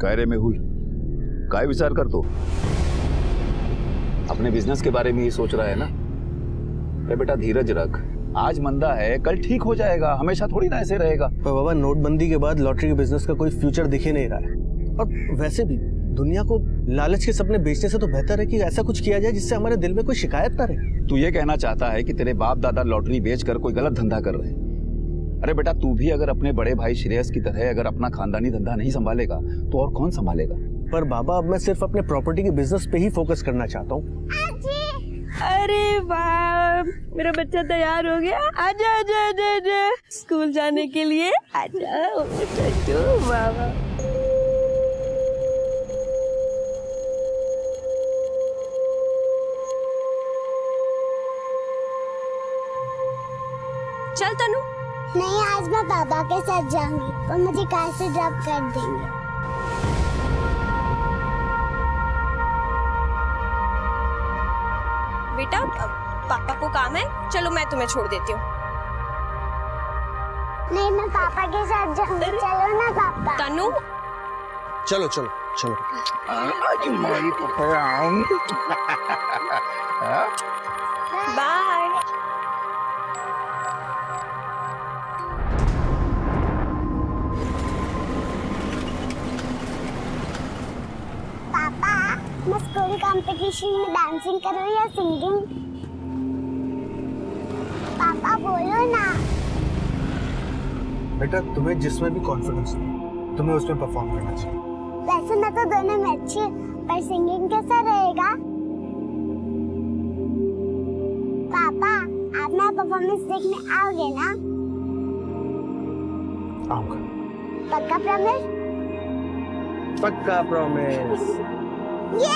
काय रे मेहुल, काय विचार करतो? अपने बिजनेस के बारे में ही सोच रहा है ना? अरे बेटा धीरज रख, आज मंदा है कल ठीक हो जाएगा, हमेशा थोड़ी ना ऐसे रहेगा। पर बाबा नोटबंदी के बाद लॉटरी के बिजनेस का कोई फ्यूचर दिख ही नहीं रहा है। और वैसे भी दुनिया को लालच के सपने बेचने से तो बेहतर है कि ऐसा कुछ किया जाए जिससे हमारे दिल में कोई शिकायत ना रहे। तू ये कहना चाहता है कि तेरे बाप दादा लॉटरी बेचकर कोई गलत धंधा कर रहे हैं? अरे बेटा तू भी अगर अपने बड़े भाई श्रेयस की तरह अगर अपना खानदानी धंधा नहीं संभालेगा तो और कौन संभालेगा? पर बाबा अब मैं सिर्फ अपने प्रॉपर्टी के बिजनेस पे ही फोकस करना चाहता हूँ। अरे वाह, मेरा बच्चा तैयार हो गया। आजा आजा आजा आजा स्कूल जाने के लिए आजा। वाह चल तनु। नहीं, आज मैं पापा के साथ जाऊंगी, वो मुझे कार से ड्रॉप कर देंगे। बेटा पापा को काम है, चलो मैं तुम्हें छोड़ देती हूँ। नहीं, मैं पापा के साथ जाऊंगी, चलो ना पापा। तनु चलो चलो चलो। बाय। पापा, मैं स्कूल कंपटीशन में डांसिंग करूँ या सिंगिंग? पापा बोलो ना। बेटा तुम्हें जिसमें भी कॉन्फिडेंस हो तुम्हें उसमें परफॉर्म करना चाहिए। वैसे मैं तो दोनों में अच्छी हूँ, पर सिंगिंग कैसा रहेगा? पापा, आप मेरा परफॉर्मेंस देखने आओगे ना? आऊंगा। पक्का प्रॉमिस? पक्का प्रॉमिस। ये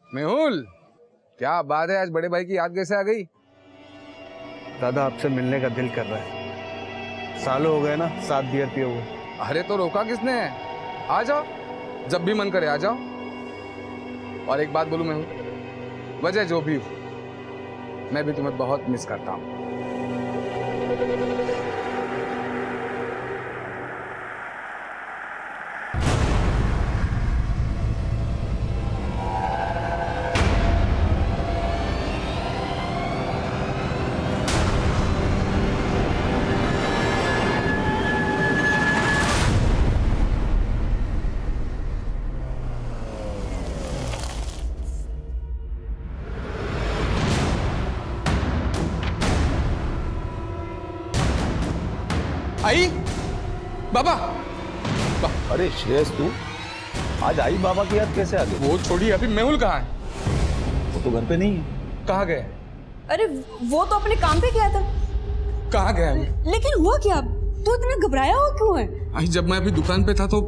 मेहुल, क्या बात है, आज बड़े भाई की याद कैसे आ गई? दादा आपसे मिलने का दिल कर रहा है। सालों हो गए ना 7 बियर पिए हुए। अरे तो रोका किसने? आ जाओ, जब भी मन करे आ जाओ। और एक बात बोलूं मेहुल, वजह जो भी हो, मैं भी तुम्हें बहुत मिस करता हूं। आई बाबा, अरे श्रेयस तू आज आई बाबा की याद कैसे आ गई? वो छोड़िए, अभी मेहुल कहाँ है? वो तो घर पे नहीं है। कहाँ गए? अरे वो तो अपने काम पे गया था। कहाँ गया? लेकिन हुआ क्या? तू इतना घबराया हुआ क्यों है? आई जब मैं अभी दुकान पे था तो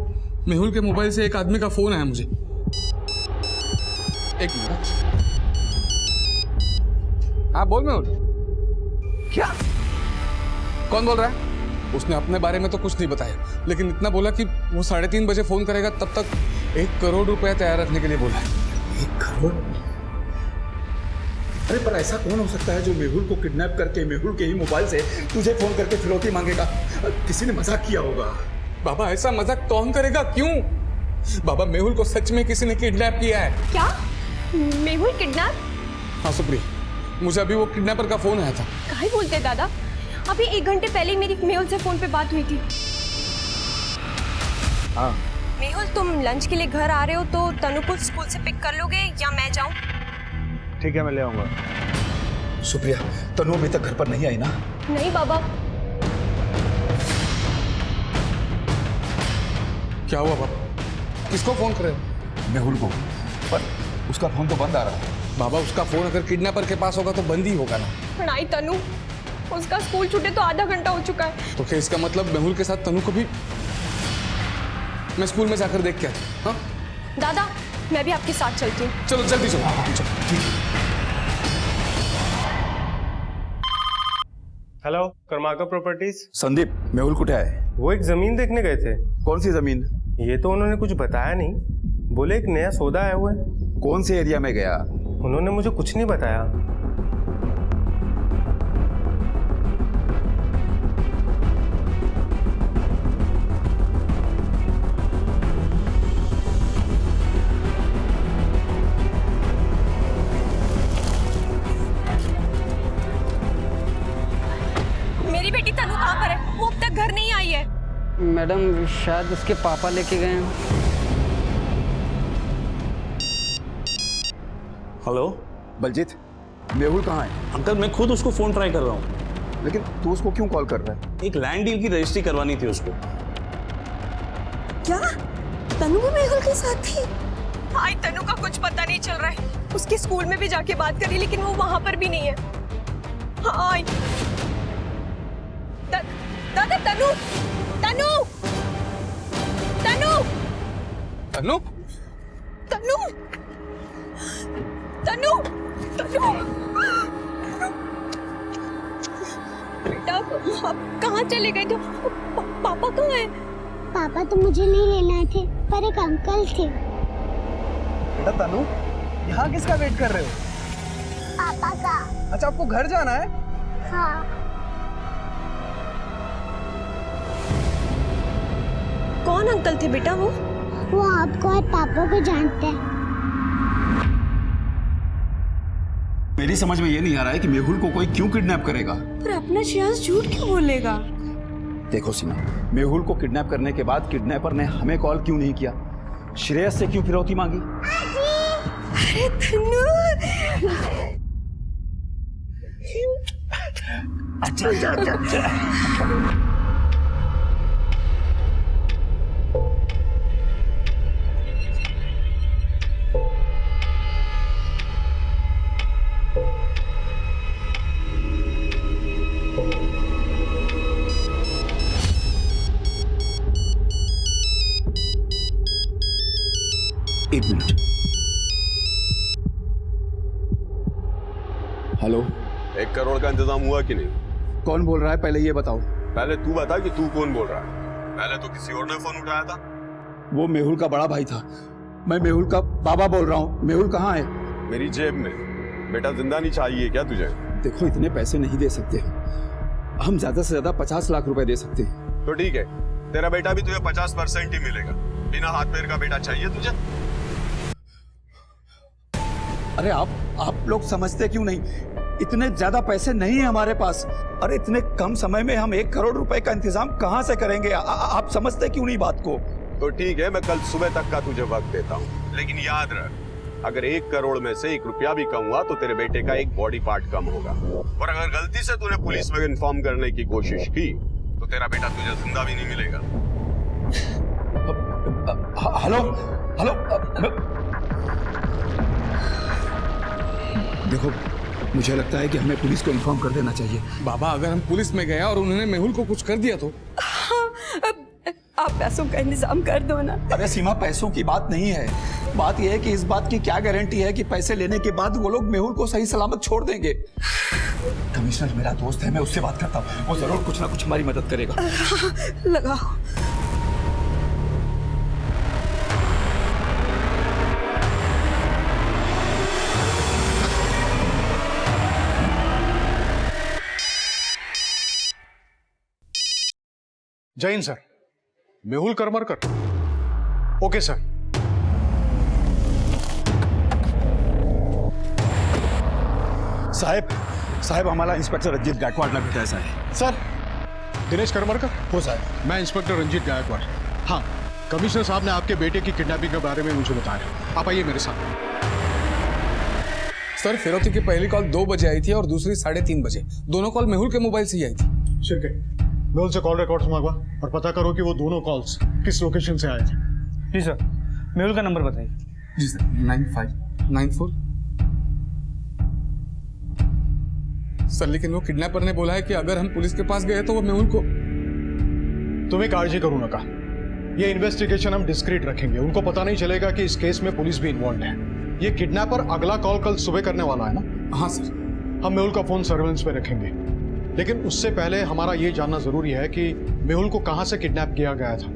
मेहुल के मोबाइल से एक आदमी का फोन आया मुझे। एक मिनट। हाँ बोल मेहुल। क्या? कौन बोल रहा है? उसने अपने बारे में तो कुछ नहीं बताया, लेकिन इतना बोला कि वो 3:30 बजे फोन करेगा, तब तक 1 करोड़ रुपया तैयार रखने के लिए बोला है। 1 करोड़? अरे पर ऐसा कौन हो सकता है जो मेहुल को किडनैप करके मेहुल के ही मोबाइल से तुझे फोन करके फिरौती मांगेगा? किसी ने मजाक किया होगा। बाबा ऐसा मजाक कौन करेगा? क्यों? बाबा मेहुल को सच में किसी ने किडनैप किया है। क्या? मेहुल किडनैप? हाँ सुप्री, मुझे अभी वो किडनैपर का फोन आया था। काहे बोलते दादा? अभी 1 घंटे पहले ही मेरी मेहुल से फोन पे बात हुई थी। हाँ मेहुल, तुम लंच के लिए घर आ रहे हो तो तनु को स्कूल से पिक कर लोगे या मैं जाऊं? ठीक है मैं ले आऊंगा। सुप्रिया, तनु अभी तक घर पर नहीं आई ना? नहीं बाबा। क्या हुआ बाबा? किसको फोन कर रहे हो? मेहुल को, पर उसका फोन तो बंद आ रहा है। बाबा उसका फोन अगर किडनैपर के पास होगा तो बंद ही होगा ना। पढ़ाई तनु, उसका स्कूल छूटे तो आधा घंटा हो चुका है। तो क्या इसका मतलब मेहुल के साथ तनु को भी मैं स्कूल में जाकर देख के आता हूँ? दादा मैं भी आपके साथ चलती हूँ। चलो जल्दी चलो। Hello, Karmakar properties. संदीप, मेहुल कुठे है? वो एक जमीन देखने गए थे। कौन सी जमीन? ये तो उन्होंने कुछ बताया नहीं, बोले एक नया सौदा आया हुआ है। कौन से एरिया में गया? उन्होंने मुझे कुछ नहीं बताया। मेरी बेटी तनु कहाँ पर है? वो अब तक घर नहीं आई है। मैडम शायद उसके पापा लेके गए हैं। हेलो बलजीत, मेहुल कहाँ है? अंकल, मैं खुद उसको फोन ट्राई कर रहा हूँ। लेकिन तू उसको क्यों कॉल कर रहा है? एक लैंड डील की रजिस्ट्री करवानी थी उसको। क्या तनु भी मेहुल के साथ थी? आई तनु का कुछ पता नहीं चल रहा है। उसके स्कूल में भी जाके बात करी लेकिन वो वहां पर भी नहीं है। हाँ आई। दादा तनु, तनु, तनु, तनु, तनु, तनु, तनु, बेटा आप कहाँ चले गए थे? पापा कहाँ हैं? पापा तो मुझे नहीं लेने आए थे, पर एक अंकल थे। बेटा तनु, यहाँ किसका वेट कर रहे हो? पापा का। अच्छा, आपको घर जाना है? हाँ। कौन अंकल थे बेटा वो? वो आपको और पापा को जानते हैं। मेरी समझ में ये नहीं आ रहा है कि मेहुल को कोई क्यों किडनैप करेगा। पर अपना श्रेयस झूठ क्यों बोलेगा? देखो सीमा, मेहुल को किडनैप करने के बाद किडनैपर ने हमें कॉल क्यों नहीं किया? श्रेयस से क्यों फिरौती मांगी? अरे तनु, अच्छा। एक मिनट। हेलो, 1 करोड़ का इंतजाम हुआ कि नहीं? कौन बोल रहा है पहले ये बताओ। पहले तू बता कि तू कौन बोल रहा है। पहले तो किसी और ने फोन उठाया था। वो मेहुल का बड़ा भाई था। मैं मेहुल का बाबा बोल रहा हूँ। मेहुल कहाँ है? मेरी जेब में। बेटा जिंदा नहीं चाहिए क्या तुझे? देखो, इतने पैसे नहीं दे सकते। हम ज्यादा से ज्यादा 50 लाख रुपए दे सकते हैं। तो ठीक है, तेरा बेटा भी तुझे 50% ही मिलेगा। बिना हाथ पैर का बेटा चाहिए तुझे? अरे आप लोग समझते क्यों नहीं? इतने ज्यादा पैसे नहीं है हमारे पास। अरे इतने कम समय में हम 1 करोड़ रुपए का इंतजाम कहाँ से करेंगे? आप समझते क्यों नहीं बात को? तो ठीक है, मैं कल सुबह तक का तुझे वक्त देता हूँ, लेकिन याद रख, अगर 1 करोड़ में से 1 रुपया भी कम हुआ तो तेरे बेटे का एक बॉडी पार्ट कम होगा। और अगर गलती से तूने पुलिस में इन्फॉर्म करने की कोशिश की तो तेरा बेटा तुझे जिंदा भी नहीं मिलेगा। हेलो हेलो, देखो, मुझे लगता है कि हमें पुलिस को इन्फॉर्म कर देना चाहिए। बाबा अगर हम पुलिस में गए और उन्होंने मेहुल को कुछ कर दिया तो? आप पैसों का इंतजाम कर दो ना। अरे सीमा, पैसों की बात नहीं है। बात यह है कि इस बात की क्या गारंटी है कि पैसे लेने के बाद वो लोग मेहुल को सही सलामत छोड़ देंगे। कमिश्नर मेरा दोस्त है, मैं उससे बात करता हूँ। वो जरूर कुछ ना कुछ हमारी मदद करेगा। लगाओ। जय Hind sir. Mehul Karmarkar. Okay sir. साहब हमारा इंस्पेक्टर रंजीत गायकवाड़ ना भेटा ऐसा है। सर, दिनेश करमरकर हो साहब। मैं इंस्पेक्टर रंजीत गायकवाड़। हाँ, कमिश्नर साहब ने आपके बेटे की किडनैपिंग के बारे में मुझे बताया। आप आइए मेरे साथ। सर, फिरौती की पहली कॉल 2 बजे आई थी और दूसरी 3:30 बजे। दोनों कॉल मेहुल के मोबाइल से ही आई थी। शिरके, मेहुल से कॉल रिकॉर्ड्स मंगवा और पता करो कि वो दोनों कॉल्स किस लोकेशन से आए थे। जी सर। मेहुल का नंबर बताइए। जी सर, 9594। सर लेकिन वो किडनैपर ने बोला है कि अगर हम पुलिस के पास गए तो वो मेहुल को। तुम्हें काळजी करू नका, ये इन्वेस्टिगेशन हम डिस्क्रीट रखेंगे। उनको पता नहीं चलेगा कि इस केस में पुलिस भी इन्वॉल्व है। ये किडनैपर अगला कॉल कल सुबह करने वाला है ना? हाँ सर। हम मेहुल का फोन सर्वेलेंस पे रखेंगे, लेकिन उससे पहले हमारा ये जानना जरूरी है कि मेहुल को कहां से किडनैप किया गया था।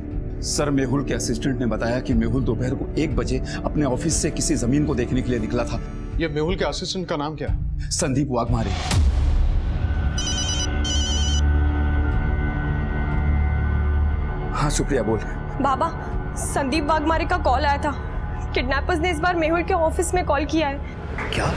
सर मेहुल के असिस्टेंट ने बताया कि मेहुल दोपहर को 1 बजे अपने ऑफिस से किसी जमीन को देखने के लिए निकला था। ये मेहुल के असिस्टेंट का नाम क्या है? संदीप वाघमारे। हाँ शुक्रिया, बोल। बाबा, संदीप वाघमारे का कॉल आया था। किडनैपर्स ने इस बार मेहुल के ऑफिस में कॉल किया है। क्या?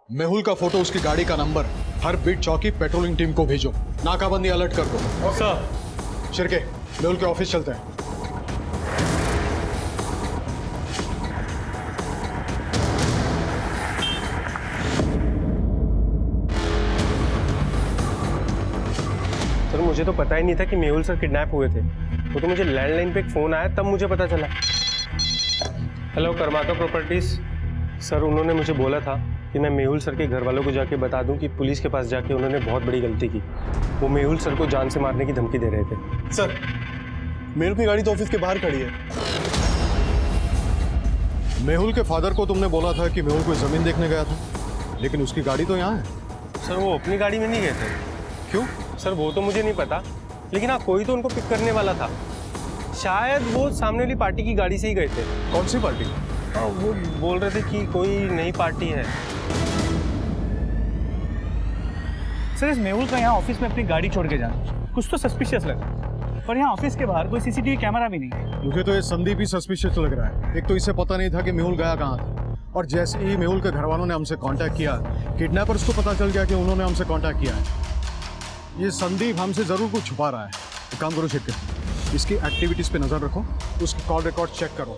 मेहुल का फोटो, उसकी गाड़ी का नंबर हर बीट चौकी पेट्रोलिंग टीम को भेजो। नाकाबंदी अलर्ट कर दो। सर शिरके, मेहुल के ऑफिस चलते हैं। सर मुझे तो पता ही नहीं था कि मेहुल सर किडनैप हुए थे। वो तो मुझे लैंडलाइन पे एक फ़ोन आया तब मुझे पता चला। Hello, कर्माका properties. सर उन्होंने मुझे बोला था कि मैं मेहुल सर के घर वालों को जाके बता दूं कि पुलिस के पास जाके उन्होंने बहुत बड़ी गलती की। वो मेहुल सर को जान से मारने की धमकी दे रहे थे। सर मेहुल की गाड़ी तो ऑफिस के बाहर खड़ी है। मेहुल के फादर को तुमने बोला था कि मेहुल कोई जमीन देखने गया था, लेकिन उसकी गाड़ी तो यहाँ है। सर वो अपनी गाड़ी में नहीं गए थे। क्यों? सर वो तो मुझे नहीं पता, लेकिन हाँ कोई तो उनको पिक करने वाला था। शायद वो सामने वाली पार्टी की गाड़ी से ही गए थे। कौन सी पार्टी? वो बोल रहे थे कि कोई नई पार्टी है। सर इस मेहुल का यहाँ ऑफिस में अपनी गाड़ी छोड़ के जाना कुछ तो सस्पिशियस लगा, पर यहाँ ऑफिस के बाहर कोई सीसीटीवी कैमरा भी नहीं। मुझे तो ये संदीप ही सस्पिशियस लग रहा है। एक तो इसे पता नहीं था कि मेहुल गया कहाँ था, और जैसे ही मेहुल के घर वालों ने हमसे कांटेक्ट किया, किडनैपर्स को पता चल गया कि उन्होंने हमसे कांटेक्ट किया है। ये संदीप हमसे जरूर कुछ छुपा रहा है। एक काम करो शिरके, इसकी एक्टिविटीज पे नजर रखो, उसकी कॉल रिकॉर्ड चेक करो।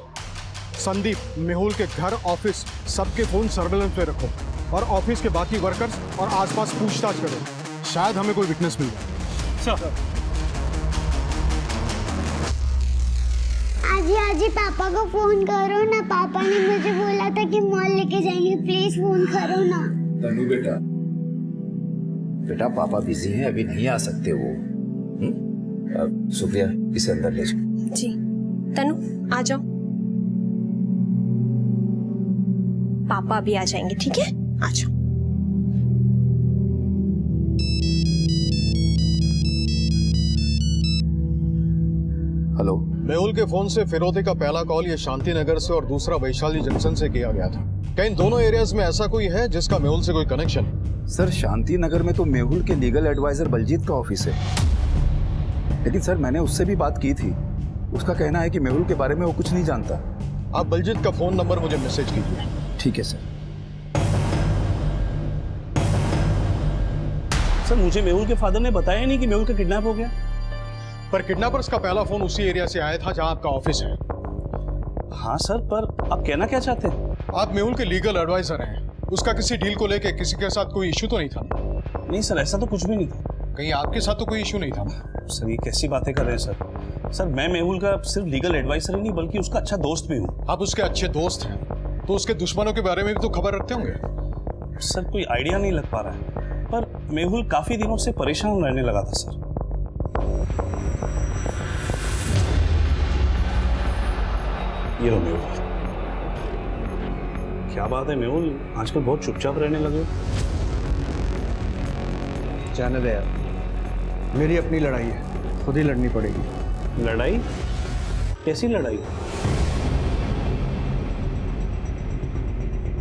संदीप, मेहुल के घर, ऑफिस, सबके फोन सर्वेलेंस पे रखो, और ऑफिस के बाकी वर्कर्स और आसपास पूछताछ करो। शायद हमें कोई विटनेस मिल जाए। सर आजी पापा को फोन करो ना। पापा ने मुझे बोला था कि मॉल लेके जाएंगे, प्लीज फोन करो ना। तनु बेटा पापा बिजी हैं, अभी नहीं आ सकते वो। शुक्रिया, इसे अंदर ले जाओ। जी तनु आ जाओ, पापा अभी आ जाएंगे, ठीक है? आ जाओ। हेलो। मेहुल के फोन से फिरोती का पहला कॉल ये शांति नगर से और दूसरा वैशाली जंक्शन से किया गया था। क्या इन दोनों एरियाज में ऐसा कोई है जिसका मेहुल से कोई कनेक्शन? सर शांति नगर में तो मेहुल के लीगल एडवाइजर बलजीत का ऑफिस है, लेकिन सर मैंने उससे भी बात की थी। उसका कहना है कि मेहुल के बारे में वो कुछ नहीं जानता। आप बलजीत का फोन नंबर मुझे मैसेज कीजिए। ठीक है सर। सर मुझे मेहुल के फादर ने बताया नहीं कि मेहुल का किडनैप हो गया। पर किडनैपर्स का पहला फोन उसी एरिया से आया था जहां आपका ऑफिस है। हाँ सर, पर आप कहना क्या चाहते हैं? आप मेहुल के लीगल एडवाइजर हैं। उसका किसी डील को लेके किसी के साथ कोई इशू तो नहीं था? नहीं सर, ऐसा तो कुछ भी नहीं था। कहीं आपके साथ तो कोई इशू नहीं था? सर ये कैसी बातें कर रहे हैं सर? सर मैं मेहुल का सिर्फ लीगल एडवाइजर ही नहीं बल्कि उसका अच्छा दोस्त भी हूँ। आप उसके अच्छे दोस्त हैं तो उसके दुश्मनों के बारे में भी तो खबर रखते होंगे। सर कोई आइडिया नहीं लग पा रहा है, पर मेहुल काफी दिनों से परेशान रहने लगा था सर। ये लो मेहुल। क्या बात है मेहुल, आजकल बहुत चुपचाप रहने लगे। जाने दे यार, मेरी अपनी लड़ाई है, खुद ही लड़नी पड़ेगी। लड़ाई? कैसी लड़ाई?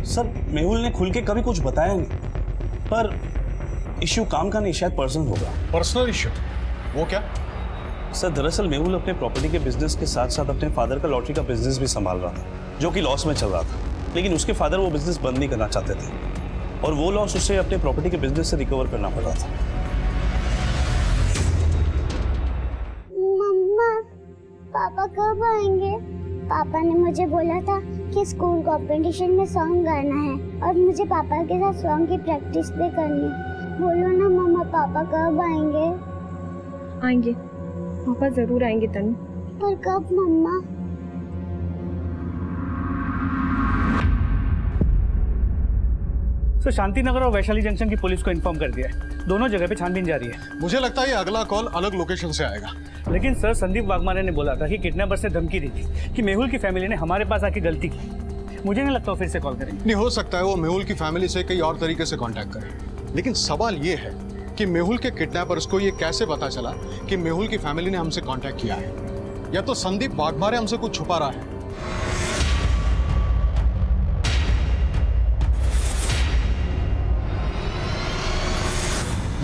सर मेहुल ने खुल के कभी कुछ बताया नहीं, पर इश्यू काम का नहीं, शायद पर्सनल होगा। Personal issue? वो क्या? सर दरअसल मेहुल अपने प्रॉपर्टी के बिजनेस के साथ साथ अपने फादर का लॉटरी का बिजनेस भी संभाल रहा था, जो कि लॉस में चल रहा था। लेकिन उसके फादर वो बिजनेस बंद नहीं करना चाहते थे, और वो लॉस उसे अपने प्रॉपर्टी के बिजनेस से रिकवर करना पड़ रहा था। मम्मा, पापा कब आएंगे? पापा ने मुझे बोला था कि स्कूल कंपटीशन में सॉन्ग गाना है और मुझे पापा के साथ सॉन्ग की प्रैक्टिस भी करनी है। बोलो ना मम्मा, पापा कब आएंगे? आएंगे, पापा जरूर आएंगे तनु। पर कब मम्मा? सर शांतिनगर और वैशाली जंक्शन की पुलिस को इन्फॉर्म कर दिया है। दोनों जगह पे छानबीन जारी है। मुझे लगता है ये अगला कॉल अलग लोकेशन से आएगा। लेकिन सर संदीप वाघमारे ने बोला था कि किडनैपर से धमकी दी थी कि मेहुल की फैमिली ने हमारे पास आके गलती की। मुझे नहीं लगता वो फिर से कॉल करेंगे। नहीं, हो सकता है वो मेहुल की फैमिली से कई और तरीके से कांटेक्ट करे, लेकिन सवाल ये है कि मेहुल के किडनैपर्स को ये कैसे पता चला कि मेहुल की फैमिली ने हमसे कांटेक्ट किया है? या तो संदीप वाघमारे हमसे कुछ छुपा रहा है,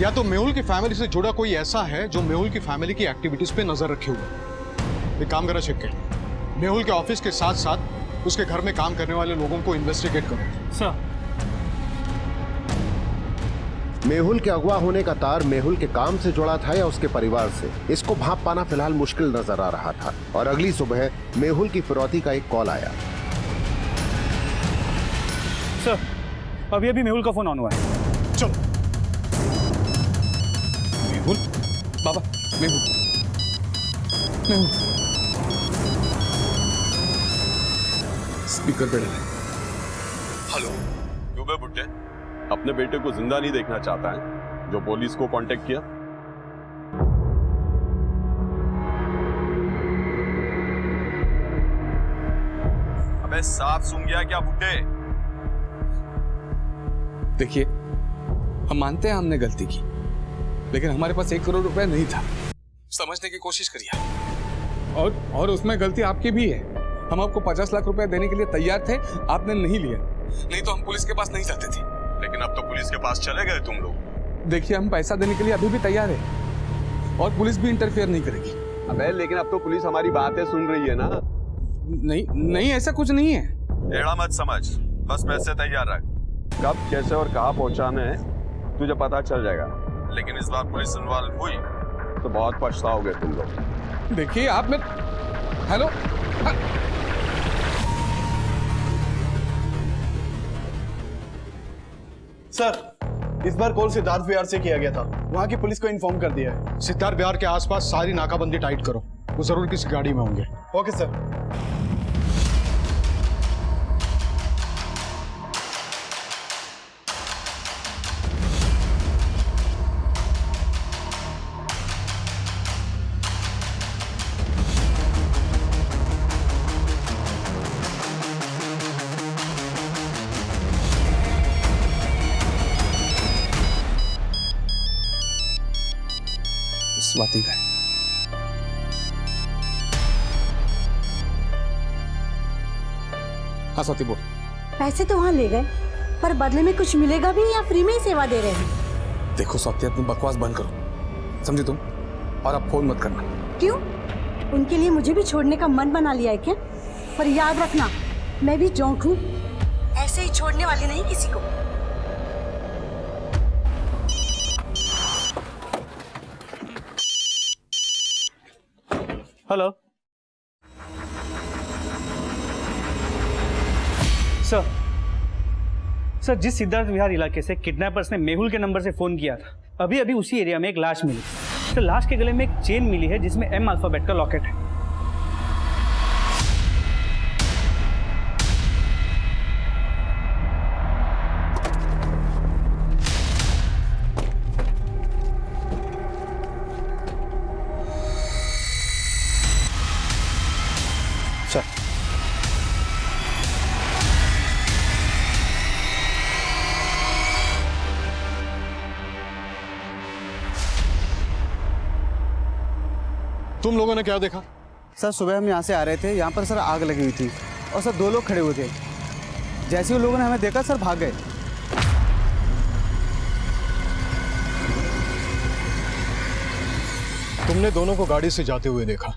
या तो मेहुल की फैमिली से जुड़ा कोई ऐसा है जो मेहुल की फैमिली की एक्टिविटीज पे नजर रखे हुए। एक काम करा छिक्के, मेहुल के ऑफिस के साथ साथ उसके घर में काम करने वाले लोगों को इन्वेस्टिगेट करो। सर मेहुल के अगवा होने का तार मेहुल के काम से जुड़ा था या उसके परिवार से, इसको भांप पाना फिलहाल मुश्किल नजर आ रहा था। और अगली सुबह मेहुल की फिरौती का एक कॉल आया। सर अभी अभी मेहुल का फोन ऑन हुआ है। चलो मेहुल, बाबा, मेहुल, मेहुल, स्पीकर पे डाले। हेलो, क्यों बे बुड्ढे? अपने बेटे को जिंदा नहीं देखना चाहता है जो पुलिस को कांटेक्ट किया? अबे साफ सुन गया क्या बुड्ढे? देखिए, हम मानते हैं हमने गलती की, लेकिन हमारे पास 1 करोड़ रुपए नहीं था। समझने की कोशिश करिए। और उसमें गलती आपकी भी है। हम आपको 50 लाख रुपए देने के लिए तैयार थे, आपने नहीं लिया। नहीं तो हम पुलिस के पास नहीं जाते थे। लेकिन अब तो पुलिस के पास चले गए तुम लोग। देखिए, हम पैसा देने के लिए अभी भी तैयार है और पुलिस भी इंटरफेयर नहीं करेगी। अबे लेकिन अब तो पुलिस हमारी बातें सुन रही है ना। नहीं, ऐसा कुछ नहीं है। टेढ़ा मत समझ, बस पैसे तैयार रख। कब, कैसे और कहाँ पहुंचाने हैं तुझे पता चल जाएगा। लेकिन इस बार पुलिस इन्वॉल्व हुई तो बहुत पछताओगे तुम लोग। देखिए आप में हेलो, सर इस बार कॉल सिद्धार्थ विहार से किया गया था, वहाँ की पुलिस को इन्फॉर्म कर दिया है। सिद्धार्थ विहार के आसपास सारी नाकाबंदी टाइट करो, वो जरूर किसी गाड़ी में होंगे। Okay sir. स्वाति का है। हाँ स्वाति बोल। पैसे तो वहाँ ले गए, पर बदले में कुछ मिलेगा भी या फ्री में ही सेवा दे रहे हैं? देखो स्वाति, अपनी बकवास बंद करो, समझे तुम? और अब फोन मत करना। क्यों? उनके लिए मुझे भी छोड़ने का मन बना लिया है क्या? पर याद रखना, मैं भी जोंक हूँ, ऐसे ही छोड़ने वाली नहीं किसी को। हेलो सर, जिस सिद्धार्थ विहार इलाके से किडनैपर्स ने मेहुल के नंबर से फोन किया था, अभी अभी उसी एरिया में एक लाश मिली। तो लाश के गले में एक चेन मिली है जिसमें M अल्फाबेट का लॉकेट है। तुम लोगों ने क्या देखा? सर सुबह हम यहाँ से आ रहे थे, यहाँ पर सर आग लगी हुई थी और सर 2 लोग खड़े हुए थे। जैसे ही लोगों ने हमें देखा सर भाग गए। तुमने दोनों को गाड़ी से जाते हुए देखा,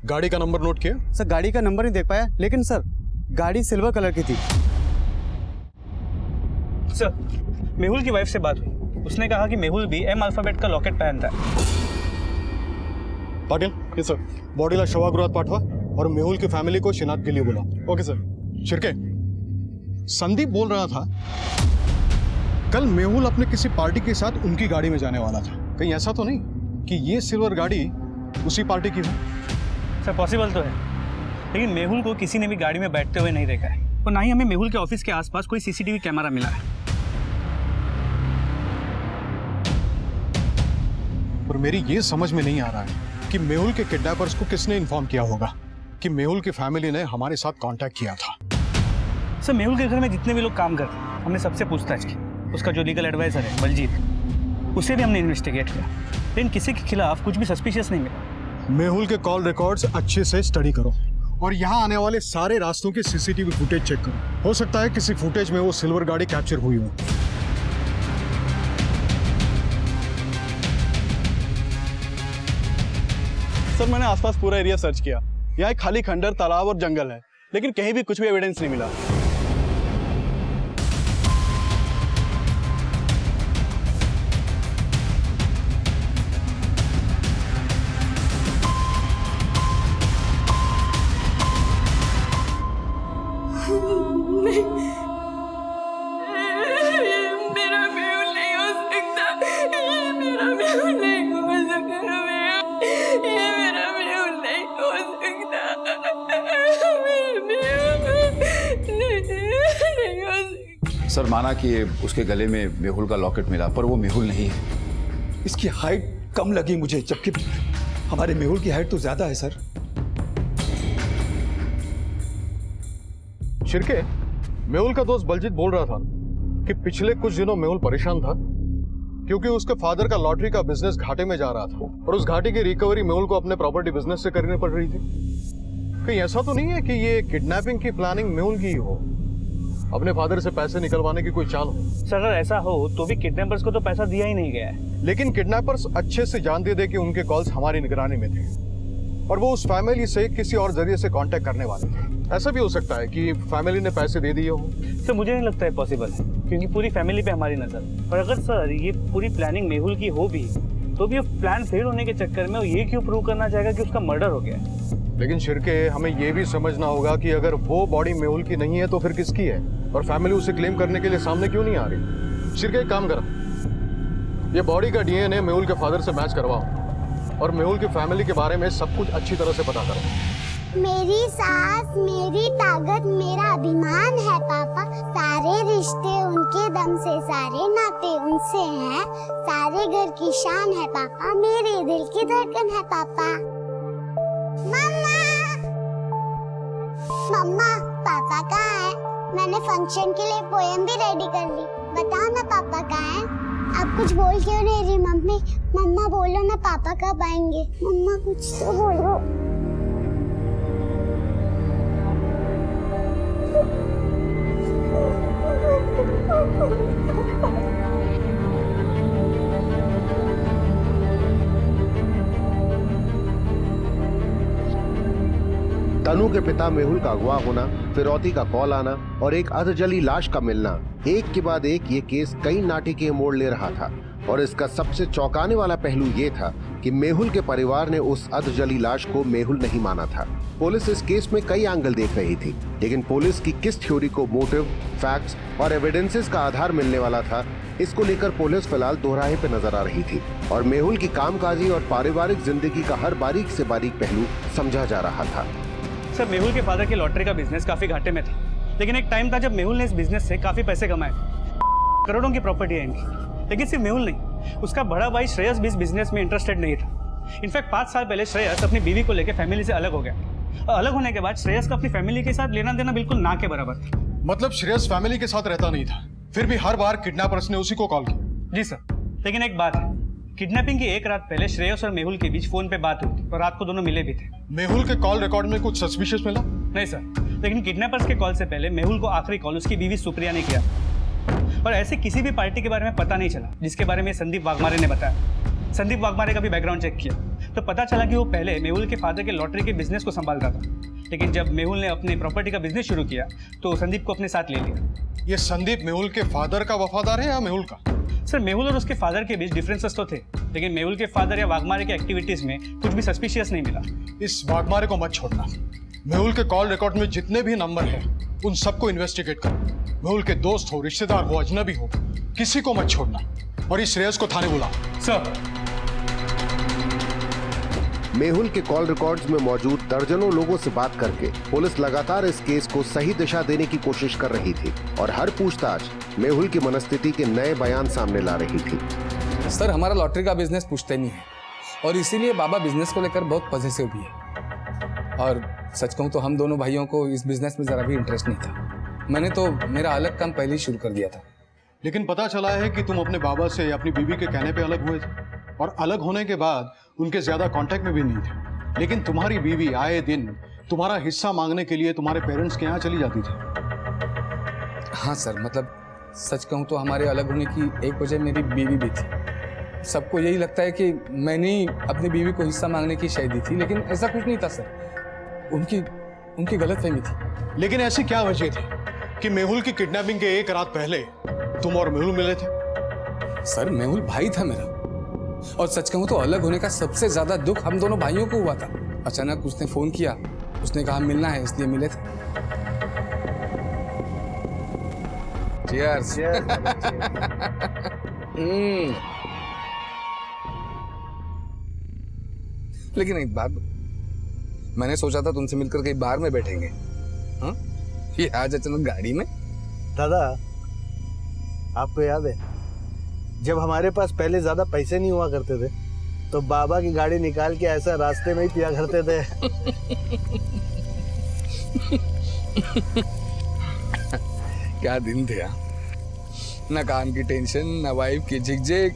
गाड़ी का नंबर नोट किया? सर गाड़ी का नंबर नहीं देख पाया, लेकिन सर गाड़ी सिल्वर कलर की थी। सर मेहुल की वाइफ से बात हुई, उसने कहा कि मेहुल भी M अल्फाबेट का लॉकेट पहनता है। पाटिल, ये सर, बॉडीला शवागृहात पाठवा और मेहुल की फैमिली को शिनाख्त के लिए बोला। Okay sir. शिर्के, संदीप बोल रहा था कल मेहुल अपने किसी पार्टी के साथ उनकी गाड़ी में जाने वाला था। कहीं ऐसा तो नहीं कि ये सिल्वर गाड़ी उसी पार्टी की हो? सर पॉसिबल तो है, लेकिन मेहुल को किसी ने भी गाड़ी में बैठते हुए नहीं देखा है और ना ही हमें मेहुल के ऑफिस के आसपास कोई सीसीटीवी कैमरा मिला है। और मेरी ये समझ में नहीं आ रहा है कि मेहुल के किडनैपर्स को किसने इन्फॉर्म किया होगा कि मेहुल की फैमिली ने हमारे साथ कांटेक्ट किया था। सर मेहुल के घर में जितने भी लोग काम करते हैं हमने सबसे पूछताछ की। उसका जो लीगल एडवाइजर है बलजीत, उसे भी हमने इन्वेस्टिगेट किया, लेकिन किसी के खिलाफ कुछ भी सस्पिशियस नहीं मिला। मेहुल के कॉल रिकॉर्ड्स अच्छे से स्टडी करो और यहाँ आने वाले सारे रास्तों के सीसीटीवी फुटेज चेक करो। हो सकता है किसी फुटेज में वो सिल्वर गाड़ी कैप्चर हुई हो। सर मैंने आसपास पूरा एरिया सर्च किया। यहाँ एक खाली खंडर, तालाब और जंगल है, लेकिन कहीं भी कुछ भी एविडेंस नहीं मिला। मेरा मेहुल नहीं हो सकता, ये मेरा मेहुल नहीं हो सकता, ये मेरा मेहुल नहीं हो सकता, नहीं हो सकता। सर माना कि उसके गले में मेहुल का लॉकेट मिला, पर वो मेहुल नहीं है। इसकी हाइट कम लगी मुझे, जबकि हमारे मेहुल की हाइट तो ज्यादा है सर। शिरके, मेहुल का दोस्त बलजीत बोल रहा था कि पिछले कुछ दिनों मेहुल परेशान था क्योंकि उसके फादर का लॉटरी का बिजनेस घाटे में जा रहा था और उस घाटे की रिकवरी मेहुल को अपने प्रॉपर्टी बिजनेस से करनी पड़ रही थी। कहीं ऐसा तो नहीं है कि ये किडनैपिंग की प्लानिंग मेहुल की हो, अपने फादर से पैसे निकलवाने की कोई चाल हो? सर अगर ऐसा हो तो भी किडनैपर्स को तो पैसा दिया ही नहीं गया है। लेकिन किडनैपर्स अच्छे से जानते थे कि उनके कॉल्स हमारी निगरानी में थे और वो उस फैमिली से किसी और जरिए से कांटेक्ट करने वाले थे। ऐसा भी हो सकता है कि फैमिली ने पैसे दे दिए हो। सर मुझे नहीं लगता है पॉसिबल है, क्योंकि पूरी फैमिली पे हमारी नजर। और अगर सर ये पूरी प्लानिंग मेहुल की हो भी तो भी प्लान फेल होने के चक्कर में वो ये क्यों प्रूव करना चाहेगा कि उसका मर्डर हो गया है? लेकिन शिरके, हमें ये भी समझना होगा कि अगर वो बॉडी मेहुल की नहीं है तो फिर किसकी है, और फैमिली उसे क्लेम करने के लिए सामने क्यों नहीं आ रही? शिरके एक काम करो, ये बॉडी का डीएनए मेहुल के फादर से मैच करवाओ और मेहुल की फैमिली के बारे में सब कुछ अच्छी तरह से पता करो। मेरी सास मेरी ताकत मेरा अभिमान है पापा। सारे रिश्ते उनके दम से, सारे नाते उनसे हैं, सारे घर की शान है पापा, मेरे दिल की धड़कन है पापा। मम्मा, मम्मा पापा कहाँ है? मैंने फंक्शन के लिए पोएम भी रेडी कर ली, बताओ ना पापा कहाँ है? आप कुछ बोल क्यों नहीं रही मम्मी? मम्मा बोलो ना पापा कब आएंगे? मम्मा कुछ तो बोलो। तनु के पिता मेहुल का अगवा होना, फिरौती का कॉल आना और एक अधजली लाश का मिलना, एक के बाद एक ये केस कई नाटकीय मोड़ ले रहा था। और इसका सबसे चौंकाने वाला पहलू ये था कि मेहुल के परिवार ने उस अधजली लाश को मेहुल नहीं माना था। पुलिस इस केस में कई एंगल देख रही थी, लेकिन पुलिस की किस थ्योरी को मोटिव, फैक्ट्स और एविडेंसेस का आधार मिलने वाला था, इसको लेकर पुलिस फिलहाल दोहराहे पे नजर आ रही थी और मेहुल की कामकाजी और पारिवारिक जिंदगी का हर बारीक से बारीक पहलू समझा जा रहा था। सर मेहुल के फादर की लॉटरी का बिजनेस काफी घाटे में था, लेकिन एक टाइम था जब मेहुल ने इस बिजनेस से काफी पैसे कमाए, करोड़ों की प्रॉपर्टी है इनकी। लेकिन सिर्फ मेहुल नहीं, उसका बड़ा भाई श्रेयस भी इस बिजनेस में इंटरेस्टेड नहीं था। इनफैक्ट 5 साल पहले श्रेयस अपनी बीवी को लेकर फैमिली से अलग हो गया और अलग होने के बाद श्रेयस का अपनी फैमिली के साथ लेना देना बिल्कुल ना के बराबर था। मतलब श्रेयस फैमिली के साथ रहता नहीं था, फिर भी हर बार किडनैपर्स ने उसी को कॉल किया? जी सर, लेकिन एक बात है, किडनैपिंग की एक रात पहले श्रेयस और मेहुल के बीच फोन पे बात हुई और रात को दोनों मिले भी थे। मेहुल के कॉल रिकॉर्ड में कुछ सस्पिशियस मिला? नहीं सर, लेकिन किडनैपर्स के कॉल से पहले मेहुल को आखिरी कॉल उसकी बीवी सुप्रिया ने किया और ऐसे किसी भी पार्टी के बारे में पता नहीं चला जिसके बारे में संदीप वाघमारे ने बताया। संदीप वाघमारे का भी बैकग्राउंड चेक किया तो पता चला कि वो पहले मेहुल के फादर के लॉटरी के बिजनेस को संभालता था, लेकिन जब मेहुल ने अपनी प्रॉपर्टी का बिजनेस शुरू किया तो संदीप को अपने साथ ले लिया। ये संदीप मेहुल के फादर का वफादार है या मेहुल का? सर मेहुल और उसके फादर के बीच डिफरेंसेस तो थे, लेकिन मेहुल के फादर या वाघमारे की एक्टिविटीज में कुछ भी सस्पिशियस नहीं मिला। इस वाघमारे को मत छोड़ना। मेहुल के कॉल रिकॉर्ड में जितने भी नंबर हैं उन सबको इन्वेस्टिगेट करो। मेहुल के दोस्त हो, रिश्तेदार हो, अजनबी हो, किसी को मत छोड़ना और इस श्रेयस को थाने बुला। सर। मेहुल के कॉल रिकॉर्ड्स में मौजूद दर्जनों लोगों से बात करके पुलिस लगातार इस केस को सही दिशा देने की कोशिश कर रही थी और हर पूछताछ मेहुल की मनस्थिति के नए बयान सामने ला रही थी। सर, हमारा लॉटरी का बिजनेस पुश्ते नहीं है और इसीलिए बाबा बिजनेस को लेकर बहुत पॉजिटिव भी है। और सच कहूं तो हम दोनों भाइयों को इस बिजनेस में जरा भी इंटरेस्ट नहीं था। मैंने तो मेरा अलग काम पहले ही शुरू कर दिया था। लेकिन पता चला है कि तुम अपने बाबा से अपनी बीवी के कहने पे अलग हुए थे और अलग होने के बाद उनके ज्यादा कांटेक्ट में भी नहीं थे। लेकिन तुम्हारी बीवी आए दिन तुम्हारा हिस्सा मांगने के लिए तुम्हारे पेरेंट्स के यहाँ चली जाती थी। हाँ सर, मतलब सच कहूं तो हमारे अलग होने की एक वजह मेरी बीवी भी थी। सबको यही लगता है कि मैंने ही अपनी बीवी को हिस्सा मांगने की शय दी थी, लेकिन ऐसा कुछ नहीं था सर। उनकी गलतफहमी थी। लेकिन ऐसी क्या वजह थी कि मेहुल की किडनैपिंग के एक रात पहले तुम और मेहुल मिले थे? सर, मेहुल भाई था मेरा और सच कहूं तो अलग होने का सबसे ज्यादा दुख हम दोनों भाइयों को हुआ था। अचानक उसने फोन किया, उसने कहा मिलना है, इसलिए मिले थे। Cheers. लेकिन एक बात, मैंने सोचा था तुमसे मिलकर कहीं बाहर में बैठेंगे। हाँ? ये आज अचानक गाड़ी में। दादा, आपको याद है जब हमारे पास पहले ज्यादा पैसे नहीं हुआ करते थे तो बाबा की गाड़ी निकाल के ऐसा रास्ते में ही पिया करते थे। क्या दिन थे यार, ना काम की टेंशन, ना वाइफ की झिकझिक।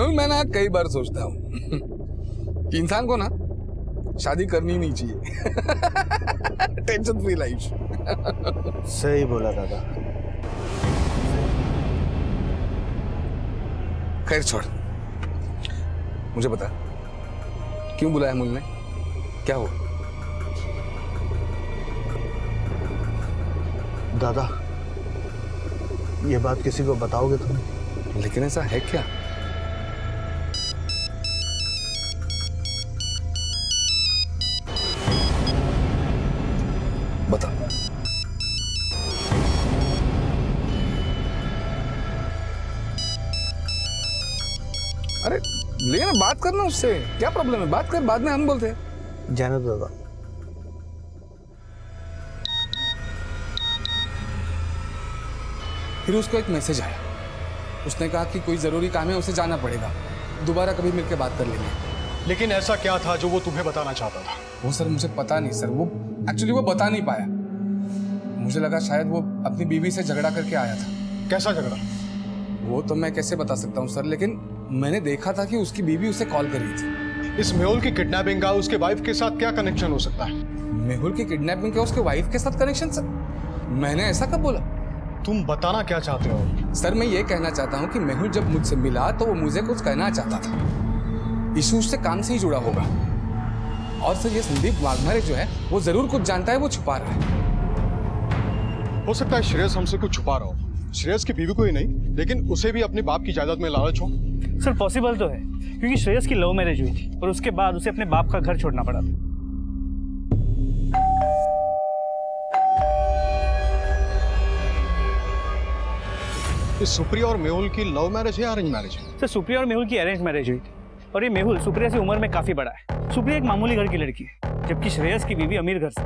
मैं ना कई बार सोचता हूँ कि इंसान को ना शादी करनी नहीं चाहिए। Tension free life. सही बोला दादा। खैर छोड़, मुझे बता क्यों बुलाया मुझने, क्या हो? दादा, ये बात किसी को बताओगे तुम? लेकिन ऐसा है क्या? बता। अरे लेकिन बात करना उससे, क्या प्रॉब्लम है? बात कर, बाद में हम बोलते हैं। जाने दो दादा। फिर उसको एक मैसेज आया, उसने कहा कि कोई जरूरी काम है, उसे जाना पड़ेगा, दोबारा कभी मिलकर बात कर लेंगे। लेकिन ऐसा क्या था जो वो तुम्हें बताना चाहता था? वो सर मुझे पता नहीं सर, वो एक्चुअली वो बता नहीं पाया। मुझे लगा शायद वो अपनी बीवी से झगड़ा करके आया था। कैसा झगड़ा? वो तो मैं कैसे बता सकता हूँ सर, लेकिन मैंने देखा था कि उसकी बीवी उसे कॉल कर रही थी। इस मेहुल की किडनैपिंग का उसके वाइफ के साथ क्या कनेक्शन हो सकता है? मेहुल की किडनैपिंग का उसके वाइफ के साथ कनेक्शन? सर मैंने ऐसा कब बोला? तुम बताना क्या चाहते हो? सर मैं ये कहना चाहता हूँ कि मेहुल जब मुझसे मिला तो वो मुझे कुछ कहना चाहता था। इशू उससे काम से ही जुड़ा होगा। और सर ये संदीप वाघमारे जो है वो जरूर कुछ जानता है, वो छुपा रहा है। हो सकता है श्रेयस हमसे कुछ छुपा रहा हो। श्रेयस की बीवी को ही नहीं, लेकिन उसे भी अपने बाप की जायदाद में लालच हो। सर पॉसिबल तो है, क्योंकि श्रेयस की लव मैरिज हुई थी और उसके बाद उसे अपने बाप का घर छोड़ना पड़ा था। इस सुप्रिया और मेहुल की लव मैरिज है या अरेंज मैरिज है? सर सुप्रिया और मेहुल की अरेंज मैरिज हुई थी और ये मेहुल सुप्रिया से उम्र में काफी बड़ा है। सुप्रिया एक मामूली घर की लड़की है, जबकि श्रेयस की बीवी अमीर घर से।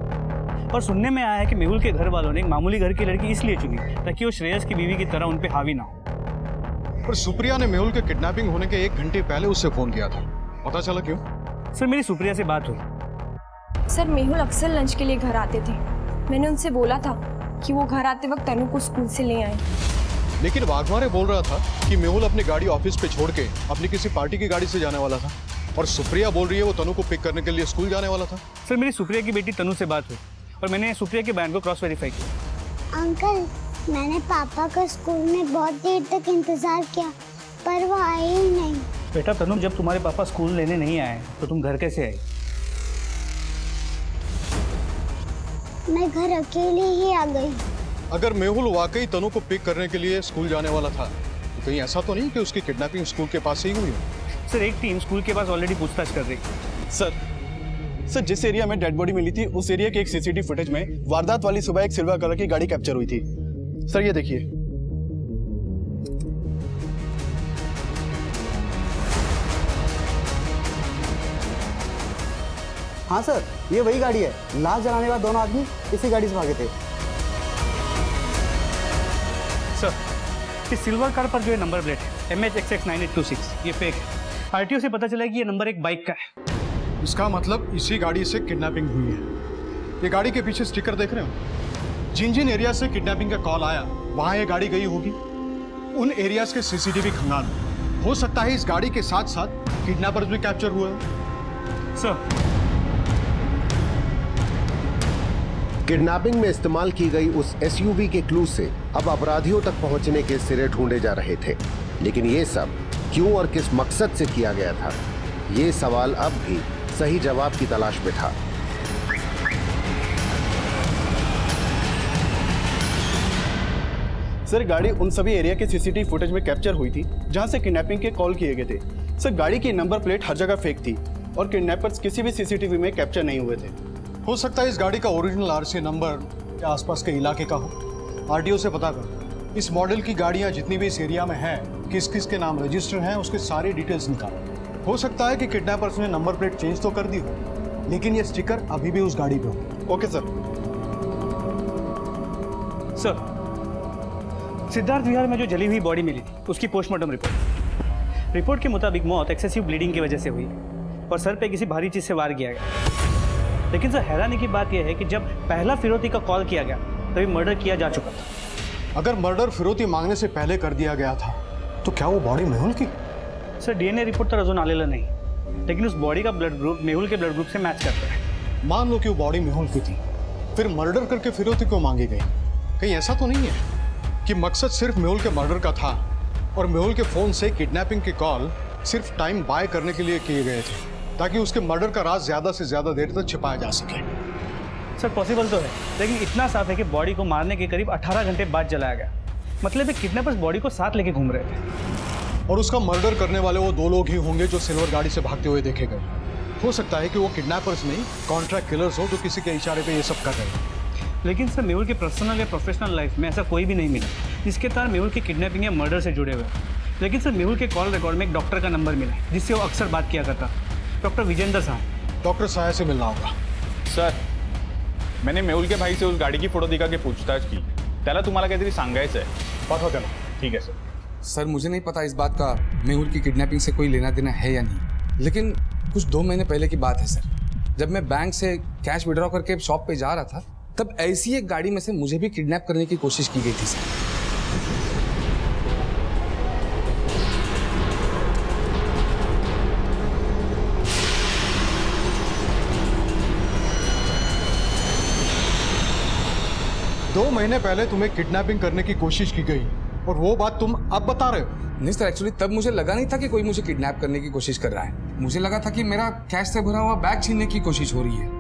और सुनने में आया है कि मेहुल के घर वालों ने एक मामूली घर की लड़की इसलिए चुनी ताकि वो श्रेयस की बीवी की तरह उन पे हावी ना हो। पर सुप्रिया ने मेहुल के किडनैपिंग होने के 1 घंटे पहले उससे फोन किया था, पता चला क्यों? सर मेरी सुप्रिया से बात हुई। सर मेहुल अक्सर लंच के लिए घर आते थे। मैंने उनसे बोला था कि वो घर आते वक्त तनु को स्कूल से ले आए। लेकिन वाघमारे बोल रहा था कि मेहुल अपनी गाड़ी ऑफिस पे छोड़ के अपनी किसी पार्टी की गाड़ी से जाने वाला था, और सुप्रिया बोल रही है वो तनु को पिक करने के लिए स्कूल जाने वाला था। सर मेरी सुप्रिया की बेटी तनु से बात हुई और मैंने सुप्रिया के बयान को क्रॉस वेरीफाई किया। अंकल, मैंने पापा का स्कूल में बहुत देर तक इंतजार किया पर वो आए ही नहीं। बेटा तनु, जब तुम्हारे पापा स्कूल लेने नहीं आए तो तुम घर कैसे आई? मैं घर अकेले ही आ गई। अगर मेहुल वाकई तनु को पिक करने के लिए स्कूल जाने वाला था तो कहीं ऐसा तो नहीं कि उसकी किडनैपिंग स्कूल के पास ही हुई हो? सर एक टीम स्कूल के पास ऑलरेडी पूछताछ कर रही है। सर जिस एरिया में डेड बॉडी मिली थी उस एरिया के एक सीसीटीवी फुटेज में वारदात वाली सुबह एक सिल्वर कलर की गाड़ी कैप्चर हुई थी। सर ये देखिए। हाँ सर, ये वही गाड़ी है। लाश जलाने वाले दोनों आदमी इसी गाड़ी से भागे थे। सर, इस सिल्वर कार पर जो है नंबर प्लेट है MHXX9826, ये फेक है। आरटीओ से पता चला है कि ये नंबर एक बाइक का है। इसका मतलब इसी गाड़ी से किडनैपिंग हुई है। ये गाड़ी के पीछे स्टिकर देख रहे हो? जिन जिन एरिया से किडनैपिंग का कॉल आया वहां ये गाड़ी गई होगी। उन एरियाज के सीसीटीवी खंगाल। हो सकता है इस गाड़ी के साथ साथ किडनैपर्स भी कैप्चर हुए हैं। सर, किडनैपिंग में इस्तेमाल की गई उस एसयूवी के क्लू से अब अपराधियों तक पहुंचने के सिरे ढूंढे जा रहे थे, लेकिन ये सब क्यों और किस मकसद से किया गया था, ये सवाल अब भी सही जवाब की तलाश में था। सर गाड़ी उन सभी एरिया के सीसीटीवी फुटेज में कैप्चर हुई थी जहां से किडनैपिंग के कॉल किए गए थे। सर गाड़ी की नंबर प्लेट हर जगह फेक थी और किडनैपर्स किसी भी सीसीटीवी में कैप्चर नहीं हुए थे। हो सकता है इस गाड़ी का ओरिजिनल आरसी नंबर के आसपास के इलाके का हो। आरटीओ से पता कर इस मॉडल की गाड़ियां जितनी भी इस एरिया में हैं, किस किस के नाम रजिस्टर हैं, उसके सारी डिटेल्स निकालो। हो सकता है कि किडनैपर्स ने नंबर प्लेट चेंज तो कर दी हो, लेकिन ये स्टिकर अभी भी उस गाड़ी पे हो। Okay sir. सर, सिद्धार्थ विहार में जो जली हुई बॉडी मिली थी उसकी पोस्टमार्टम रिपोर्ट के मुताबिक मौत एक्सेसिव ब्लीडिंग की वजह से हुई और सर पे किसी भारी चीज से वार किया गया। लेकिन सर हैरानी की बात यह है कि जब पहला फिरौती का कॉल किया गया तभी मर्डर किया जा चुका था। अगर मर्डर फिरौती मांगने से पहले कर दिया गया था तो क्या वो बॉडी मेहुल की? सर डीएनए रिपोर्ट तो अजून आलेला नहीं, लेकिन उस बॉडी का ब्लड ग्रुप मेहुल के ब्लड ग्रुप से मैच करता है। मान लो कि वो बॉडी मेहुल की थी, फिर मर्डर करके फिरौती क्यों मांगी गई? कहीं ऐसा तो नहीं है कि मकसद सिर्फ मेहुल के मर्डर का था और मेहुल के फोन से किडनैपिंग के कॉल सिर्फ टाइम बाय करने के लिए किए गए थे ताकि उसके मर्डर का राज ज्यादा से ज्यादा देर तक छिपाया जा सके? सर पॉसिबल तो है, लेकिन इतना साफ है कि बॉडी को मारने के करीब 18 घंटे बाद जलाया गया। मतलब किडनैपर्स बॉडी को साथ लेके घूम रहे थे। और उसका मर्डर करने वाले वो दो लोग ही होंगे जो सिल्वर गाड़ी से भागते हुए देखे गए। हो सकता है कि वो किडनैपर्स नहीं, कॉन्ट्रैक्ट किलर्स हो जो किसी के इशारे पे ये सब कर रहे हैं। लेकिन सर मेहुल के पर्सनल या प्रोफेशनल लाइफ में ऐसा कोई भी नहीं मिला जिसके तार मेहुल की किडनैपिंग या मर्डर से जुड़े हुए। लेकिन सर मेहुल के कॉल रिकॉर्ड में एक डॉक्टर का नंबर मिला जिससे वो अक्सर बात किया करता, डॉक्टर विजेंद्र साहब। डॉक्टर साया से मिलना होगा। सर मैंने मेहुल के भाई से उस गाड़ी की फोटो दिखा के पूछताछ की, त्याला तुम्हाला काहीतरी सांगायचं आहे। पाठवा त्याला। ठीक है सर। सर मुझे नहीं पता इस बात का मेहुल की किडनैपिंग से कोई लेना देना है या नहीं, लेकिन कुछ 2 महीने पहले की बात है सर। जब मैं बैंक से कैश विड्रॉ करके शॉप पे जा रहा था तब ऐसी एक गाड़ी में से मुझे भी किडनैप करने की कोशिश की गई थी सर। दो महीने पहले तुम्हें किडनैपिंग करने की कोशिश की गई और वो बात तुम अब बता रहे हो? नहीं सर, एक्चुअली तब मुझे लगा नहीं था कि कोई मुझे किडनैप करने की कोशिश कर रहा है। मुझे लगा था कि मेरा कैश से भरा हुआ बैग छीनने की कोशिश हो रही है।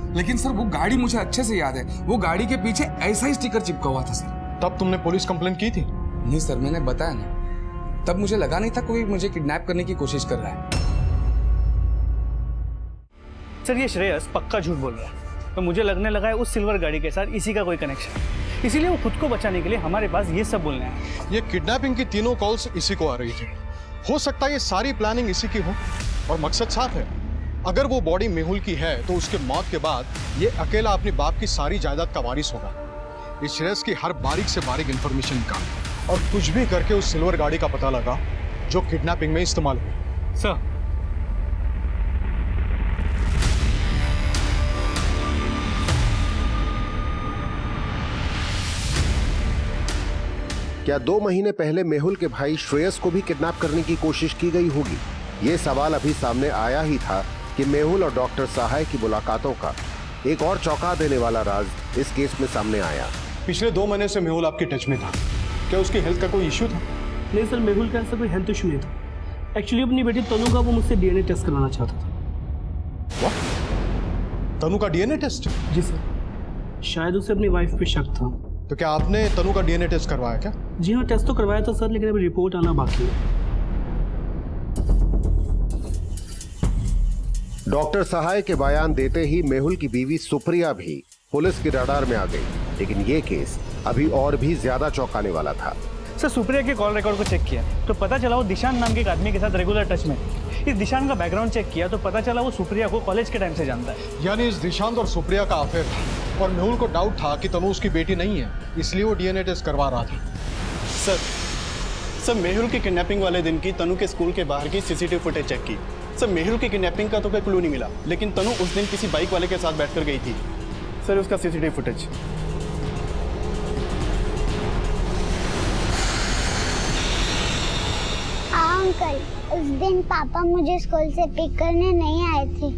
लेकिन सर वो गाड़ी मुझे अच्छे से याद है, वो गाड़ी के पीछे ऐसा ही स्टिकर चिपका हुआ था सर। तब तुमने पुलिस कंप्लेंट की थी? नहीं सर, मैंने बताया ना, तब मुझे लगा नहीं था कोई मुझे किडनैप करने की कोशिश कर रहा है। सर ये श्रेयस पक्का झूठ बोल रहा है, तो मुझे लगने लगा है उस सिल्वर गाड़ी के साथ इसी का कोई कनेक्शन है, इसीलिए वो खुद को बचाने के लिए हमारे पास ये सब बोलने आया। ये किडनैपिंग की तीनों कॉल्स इसी को आ रही थी। हो सकता है ये सारी प्लानिंग इसी की हो और मकसद साफ है। अगर वो बॉडी मेहुल की है तो उसके मौत के बाद ये अकेला अपने बाप की सारी जायदाद का वारिस होगा। इस श्रेयस की हर बारीक से बारीक इंफॉर्मेशन निकाल और कुछ भी करके उस सिल्वर गाड़ी का पता लगा जो किडनैपिंग में इस्तेमाल हुई। सर क्या 2 महीने पहले मेहुल के भाई श्रेयस को भी किडनैप करने की कोशिश की गई होगी? ये सवाल अभी सामने आया ही था कि मेहुल और डॉक्टर सहाय की मुलाकातों का एक और चौंका देने वाला राज इस केस में सामने आया। पिछले 2 महीने से मेहुल आपके टच में था, क्या उसकी हेल्थ का कोई इश्यू था? नहीं सर, मेहुल का ऐसा कोई हेल्थ इशू नहीं था। एक्चुअली अपनी बेटी तनु का वो मुझसे डीएनए टेस्ट कराना चाहता था। What? तनु का डीएनए टेस्ट? जी सर, शायद उसे अपनी वाइफ पे शक था। तो क्या आपने तनु का डीएनए टेस्ट करवाया क्या? जी हाँ, टेस्ट तो करवाया था सर, लेकिन अभी रिपोर्ट आना बाकी है। डॉक्टर सहाय के बयान देते ही मेहुल की बीवी सुप्रिया भी पुलिस के रडार में आ गई, लेकिन ये केस अभी और भी ज्यादा चौंकाने वाला था। सर सुप्रिया के कॉल रिकॉर्ड को चेक किया तो पता चला वो दिशान नाम के एक आदमी के साथ रेगुलर टच में। इस दिशान का बैकग्राउंड चेक किया तो पता चला वो सुप्रिया को कॉलेज के टाइम से जानता है। यानी इस दिशांत और सुप्रिया का अफेयर था और मेहुल को डाउट था कि तनु उसकी बेटी नहीं है, इसलिए वो डीएनए टेस्ट करवा रहा था। सर मेहुल की किडनैपिंग वाले दिन की तनु के स्कूल के बाहर की सीसीटीवी फुटेज चेक की। सर मेहुल की किडनैपिंग का तो कोई क्लू नहीं मिला, लेकिन तनु उस दिन किसी बाइक वाले के साथ बैठकर गई थी। सर उसका सीसीटीवी फुटेज। अंकल, उस दिन पापा मुझे स्कूल से पिक करने नहीं आए थे,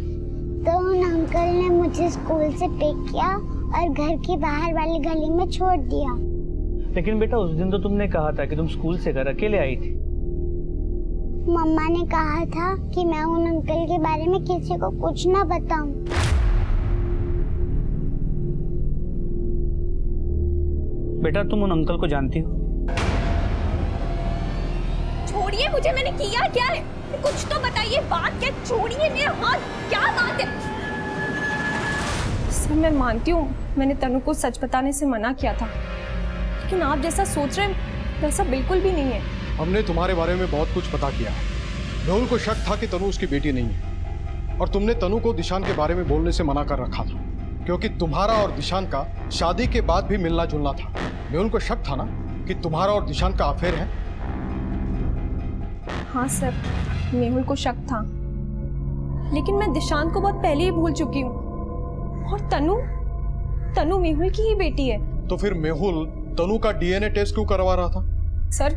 तो उन अंकल ने मुझे स्कूल से पिक किया और घर के बाहर वाली गली में छोड़ दिया। लेकिन बेटा उस दिन तो तुमने कहा था कि तुम स्कूल से घर अकेले आई थी। मम्मा ने कहा था कि मैं उन अंकल के बारे में किसी को कुछ ना बताऊं। बेटा तुम उन अंकल को जानती हो? छोड़िए मुझे, मैंने किया क्या है? कुछ तो बताइए, बात क्या? छोड़िए मेरा हाथ, क्या बात है? सर मैं मानती हूँ मैंने तनु को सच बताने से मना किया था, लेकिन आप जैसा सोच रहे हैं वैसा बिल्कुल भी नहीं है। हमने तुम्हारे बारे में बहुत कुछ पता किया। मेहुल को शक था कि तनु उसकी बेटी नहीं है और तुमने तनु को दिशान के बारे में बोलने से मना कर रखा था, क्योंकि तुम्हारा और दिशान का शादी के बाद भी मिलना जुलना था। मेहुल को शक था ना कि तुम्हारा और दिशान का अफेयर है। हाँ सर, मेहुल को शक था, लेकिन मैं दिशांत को बहुत पहले ही भूल चुकी हूँ। और तनु मेहुल की ही बेटी है। तो फिर मेहुल तनु का डीएनए टेस्ट क्यों करवा रहा था? सर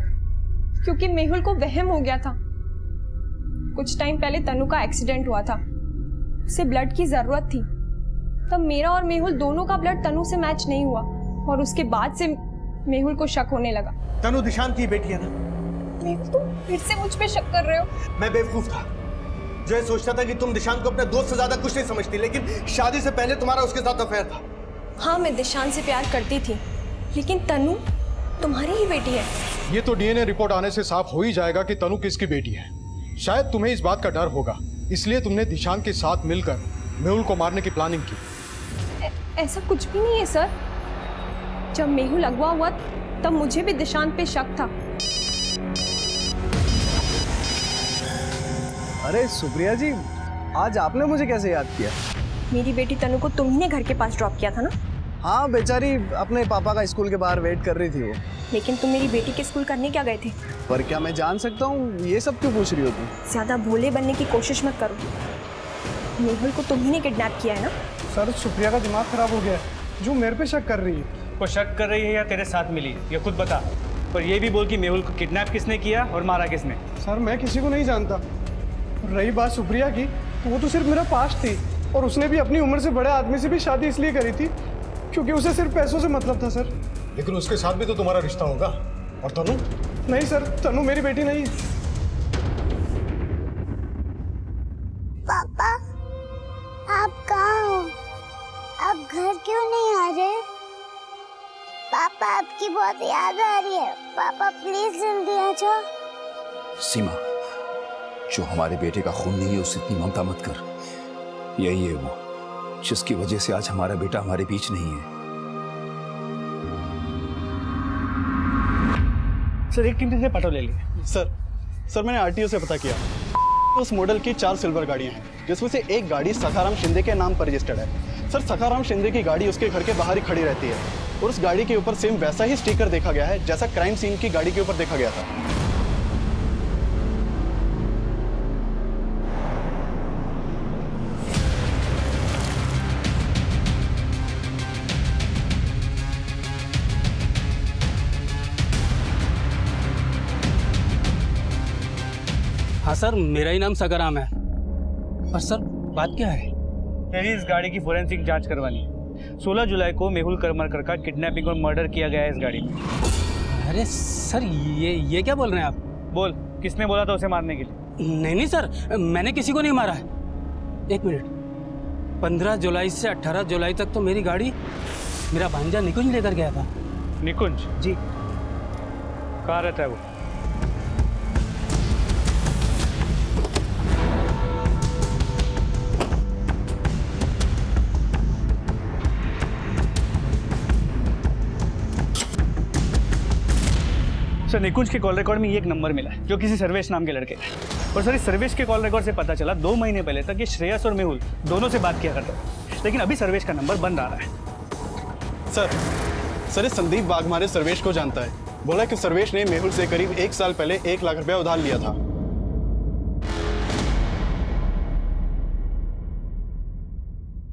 क्योंकि मेहुल को वहम हो गया था। कुछ टाइम पहले तनु का एक्सीडेंट हुआ था, उसे ब्लड की जरूरत थी। तब मेरा और मेहुल दोनों का ब्लड तनु से मैच नहीं हुआ और उसके बाद से मेहुल को शक होने लगा। तनु दिशान की बेटी है ना? मेहुल तुम फिर से मुझ पे शक कर रहे हो? मैं बेवकूफ था जो ये सोचता था कि तुम दिशांत को अपने दोस्त से ज्यादा कुछ नहीं समझती, लेकिन शादी से पहले तुम्हारा उसके साथ अफेयर था। हाँ मैं दिशांत से प्यार करती थी, लेकिन तनु तुम्हारी ही बेटी है। ये तो डीएनए रिपोर्ट आने से साफ हो ही जाएगा कि तनु किसकी बेटी है। शायद तुम्हें इस बात का डर होगा, इसलिए तुमने दिशान के साथ मिलकर मेहुल को मारने की प्लानिंग की। ऐसा कुछ भी नहीं है सर। जब मेहुल अगवा हुआ तब मुझे भी दिशांत पे शक था। अरे सुप्रिया जी, आज आपने मुझे कैसे याद किया? मेरी बेटी तनु को तुम ही ने घर के पास ड्रॉप किया था ना? हाँ, बेचारी अपने पापा का स्कूल के बाहर वेट कर रही थी वो। लेकिन तुम मेरी बेटी के स्कूल करने क्या गए थे? पर क्या मैं जान सकता हूँ ये सब क्यों पूछ रही हो तुम? ज्यादा भोले बनने की कोशिश मत करो। मेहुल को तुम ही ने किडनैप किया है ना? सर सुप्रिया का दिमाग खराब हो गया है, जो मेरे पे शक कर रही है। वो शक कर रही है या तेरे साथ मिली, ये खुद बता। और ये भी बोल कि मेहुल को किडनैप किसने किया और मारा किसने? सर मैं किसी को नहीं जानता। रही बात सुप्रिया की, तो वो तो सिर्फ मेरा पास्ट थी और उसने भी अपनी उम्र से बड़े आदमी से भी शादी इसलिए करी थी क्योंकि उसे सिर्फ पैसों से मतलब था सर। लेकिन उसके साथ भी तो तुम्हारा रिश्ता होगा। और तनु? नहीं सर, तनु मेरी बेटी नहीं है। पापा, आप कहाँ हो? आप घर क्यों नहीं आ रहे? पापा आपकी बहुत याद आ रही है। पापा प्लीज जल्दी आ जाओ। सीमा, जो हमारे बेटे का खून नहीं है उससे इतनी ममता मत कर। यही है वो जिसकी वजह से आज हमारा बेटा हमारे बीच नहीं है। सर एक टीम से पटो ले लिए। सर मैंने आरटीओ से पता किया, उस मॉडल की 4 सिल्वर गाड़ियां हैं, जिसमें से एक गाड़ी सखाराम शिंदे के नाम पर रजिस्टर्ड है। सर सखाराम शिंदे की गाड़ी उसके घर के बाहर ही खड़ी रहती है और उस गाड़ी के ऊपर सेम वैसा ही स्टिकर देखा गया है जैसा क्राइम सीन की गाड़ी के ऊपर देखा गया था। हाँ सर, मेरा ही नाम सकाराम है। पर सर बात क्या है? मेरी इस गाड़ी की फोरेंसिक जांच करवानी है। 16 जुलाई को मेहुल करमरकर का किडनैपिंग और मर्डर किया गया है इस गाड़ी में। अरे सर ये क्या बोल रहे हैं आप? बोल, किसने बोला था उसे मारने के लिए? नहीं सर, मैंने किसी को नहीं मारा है। एक मिनट, 15 जुलाई से 18 जुलाई तक तो मेरी गाड़ी मेरा भांजा निकुंज लेकर गया था। निकुंज? जी। कहाँ रहता है वो? सर निकुंज के कॉल रिकॉर्ड में ये एक नंबर मिला है जो किसी सर्वेश नाम के लड़के का है। और सर इस सर्वेश के कॉल रिकॉर्ड से पता चला 2 महीने पहले तक ये श्रेयस और मेहुल दोनों से बात किया करता है, लेकिन अभी सर्वेश का नंबर बंद आ रहा है। सर इस संदीप वाघमारे सर्वेश को जानता है, बोला कि सर्वेश ने मेहुल से करीब 1 साल पहले 1 लाख रुपया उधार लिया था।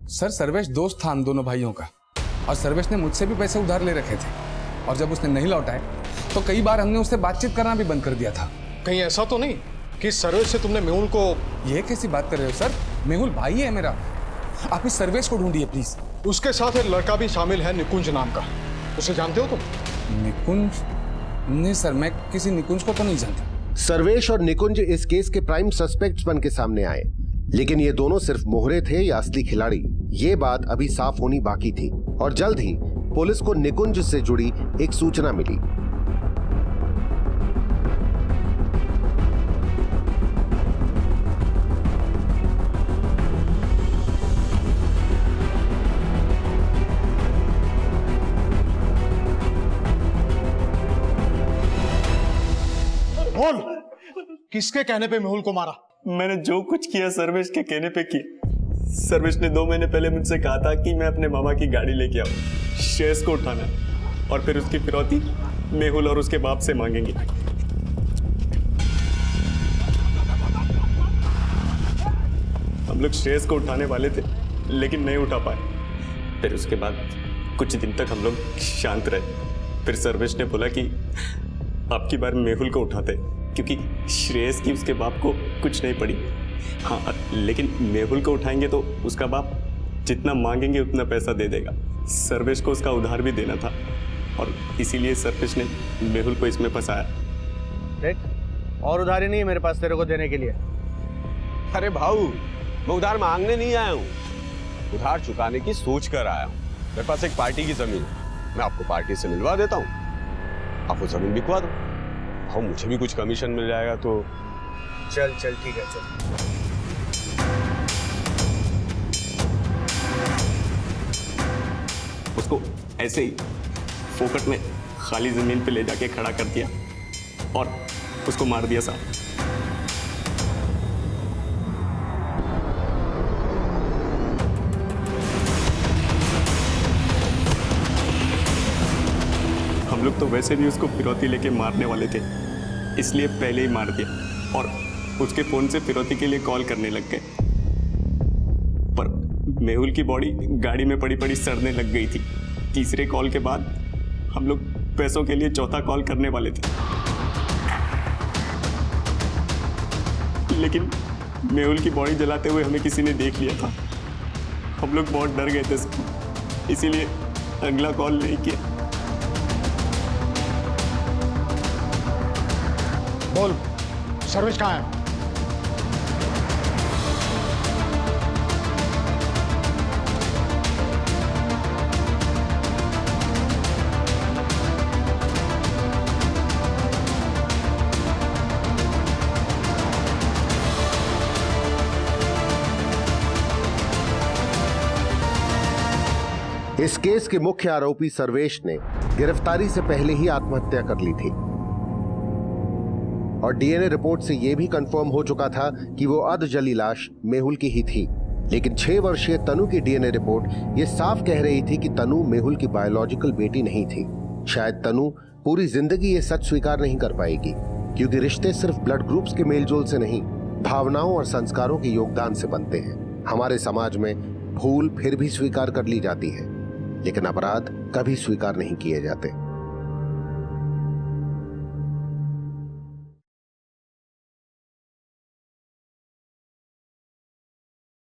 सर सर्वेश दोस्त था हम दोनों भाइयों का, और सर्वेश ने मुझसे भी पैसे उधार ले रखे थे, और जब उसने नहीं लौटाए तो कई बार हमने उससे बातचीत करना भी बंद कर दिया था। कहीं ऐसा तो नहीं कि सर्वेश से तुमने मेहुल को? ये कैसी बात कर रहे हो सर, मेहुल भाई है मेरा, आप इस सर्वेश को ढूंढिए प्लीज। उसके साथ एक लड़का भी शामिल है निकुंज नाम का, उसे जानते हो तुम? निकुंज? नहीं सर, मैं किसी निकुंज को तो नहीं जानता। सर्वेश और निकुंज इस केस के प्राइम सस्पेक्ट्स बन के सामने आए, लेकिन ये दोनों सिर्फ मोहरे थे या असली खिलाड़ी, ये बात अभी साफ होनी बाकी थी। और जल्द ही पुलिस को निकुंज से जुड़ी एक सूचना मिली। बोल, किसके कहने पे मेहुल को मारा? मैंने जो कुछ किया सर्वेश के कहने पे किया। सर्वेश ने 2 महीने पहले मुझसे कहा था कि मैं अपने मामा की गाड़ी लेके आऊं, श्रेयस को उठाना है और फिर उसकी फिरौती मेहुल और उसके बाप से मांगेंगे। हम लोग श्रेयस को उठाने वाले थे लेकिन नहीं उठा पाए। फिर उसके बाद कुछ दिन तक हम लोग शांत रहे। फिर सर्वेश ने बोला कि आपकी बार मेहुल को उठाते, क्योंकि श्रेयस की उसके बाप को कुछ नहीं पड़ी। हाँ, लेकिन मेहुल को उठाएंगे तो उसका बाप जितना मांगेंगे उतना पैसा दे देगा। सर्वेश को उसका उधार भी देना था और इसीलिए सर्वेश ने मेहुल को इसमें फंसाया। देख, और उधारी नहीं है मेरे पास तेरे को देने के लिए। अरे भाऊ, मैं उधार मांगने नहीं आया हूँ, उधार चुकाने की सोच कर आया हूँ। मेरे पास एक पार्टी की जमीन है, मैं आपको पार्टी से मिलवा देता हूँ, आप वो जमीन बिकवा दो। भाऊ मुझे भी कुछ कमीशन मिल जाएगा तो। चल चल ठीक है, चल। उसको ऐसे ही फोकट में खाली जमीन पे ले जाके खड़ा कर दिया और उसको मार दिया साहब। हम लोग तो वैसे भी उसको फिरौती लेके मारने वाले थे, इसलिए पहले ही मार दिया और उसके फोन से फिरौती के लिए कॉल करने लग गए। पर मेहुल की बॉडी गाड़ी में पड़ी पड़ी सड़ने लग गई थी। तीसरे कॉल के बाद हम लोग पैसों के लिए चौथा कॉल करने वाले थे, लेकिन मेहुल की बॉडी जलाते हुए हमें किसी ने देख लिया था। हम लोग बहुत डर गए थे, इसीलिए अगला कॉल नहीं किया। बोल, सर्वेश कहाँ है? इस केस के मुख्य आरोपी सर्वेश ने गिरफ्तारी से पहले ही आत्महत्या कर ली थी और डीएनए रिपोर्ट से यह भी कंफर्म हो चुका था कि वो अधजली लाश मेहुल की ही थी। लेकिन 6 वर्षीय तनु की डीएनए रिपोर्ट ये साफ कह रही थी कि तनु मेहुल की बायोलॉजिकल बेटी नहीं थी। शायद तनु पूरी जिंदगी ये सच स्वीकार नहीं कर पाएगी, क्योंकि रिश्ते सिर्फ ब्लड ग्रुप्स के मेलजोल से नहीं, भावनाओं और संस्कारों के योगदान से बनते हैं। हमारे समाज में भूल फिर भी स्वीकार कर ली जाती है, लेकिन अपराध कभी स्वीकार नहीं किए जाते।